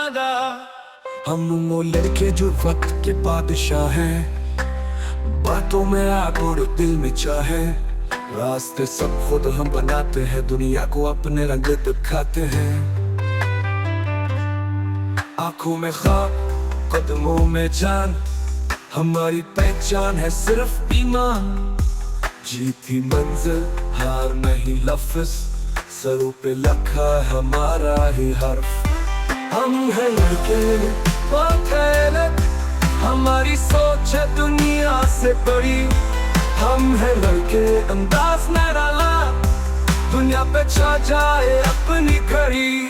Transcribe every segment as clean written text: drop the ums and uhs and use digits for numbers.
हम वो लड़के जो वक्त के बादशाह हैं, बातों में आग और दिल में चाहे, रास्ते सब खुद हम बनाते हैं, दुनिया को अपने रंग दिखाते हैं। आंखों में ख्वाब, कदमों में जान, हमारी पहचान है सिर्फ ईमान। जीत की मंजिल, हार नहीं लफ्ज़, सरों पे लिखा है हमारा ही हर्फ। हम हैं लड़के बाखेरत, हमारी सोच है दुनिया से बड़ी। हम हैं लड़के अंदाज निराला, दुनिया पे छा जाए अपनी घड़ी।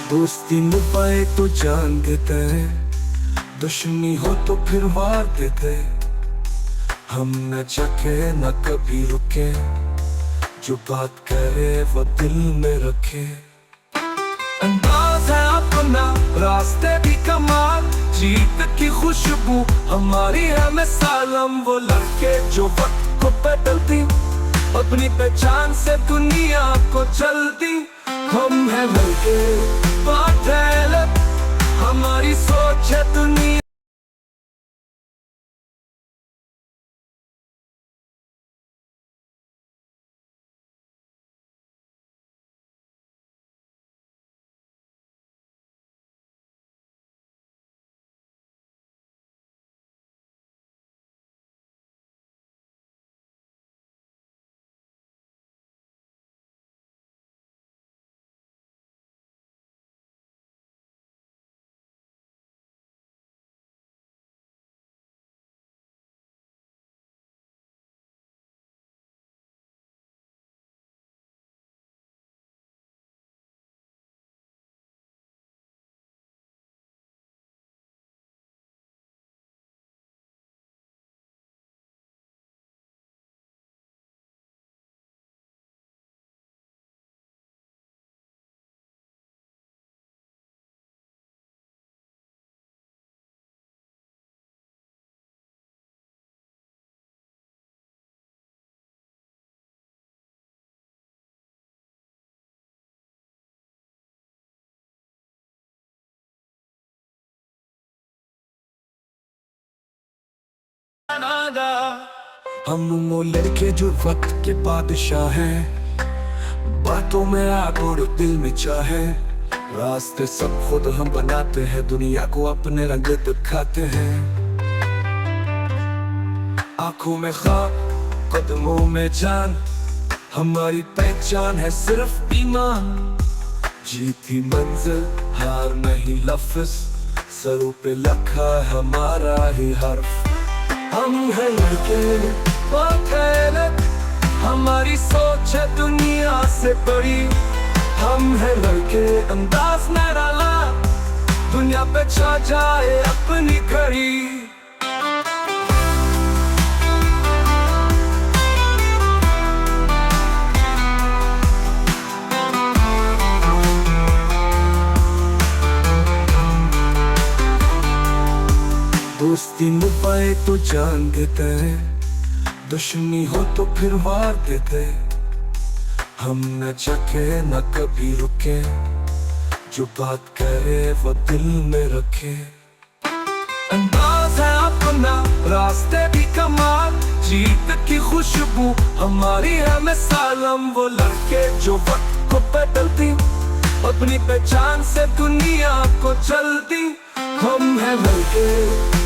दोस्ती निभाए तो जान देते हैं, दुश्मनी हो तो फिर वार देते। हम न चखे न कभी रुके, जो बात करे वो दिल में रखे। अंदाज है अपना, रास्ते भी कमाल, जीत की खुशबू हमारी है मिसाल। हम वो लड़के जो वक्त को बदलती, अपनी पहचान से दुनिया को जल्दी। हम हैं लड़के बाखेरत, हमारी सोच है दुनिया। हम वो लड़के जो वक्त के बादशाह हैं, बातों में आग और दिल में चाहे, रास्ते सब खुद हम बनाते हैं, दुनिया को अपने रंग दिखाते हैं। आंखों में ख्वाब, कदमों में जान, हमारी पहचान है सिर्फ ईमान। जीत की मंजिल, हार नहीं लफ्ज़, सरों पे लिखा है हमारा ही हर्फ। हम हैं लड़के बाखेरत, हमारी सोच है दुनिया से बड़ी। हम हैं लड़के अंदाज निराला, दुनिया पे छा जाए अपनी घड़ी। दोस्ती निभाए तो जान देते हैं, दुश्मनी हो तो फिर वार देते। हम न चखे न कभी रुके, जो बात करे वो दिल में रखे। अंदाज है अपना, रास्ते भी कमाल, जीत की खुशबू हमारी है मिसाल। हम वो लड़के जो वक्त को बदलती, अपनी पहचान से दुनिया को जल्दी। हम हैं लड़के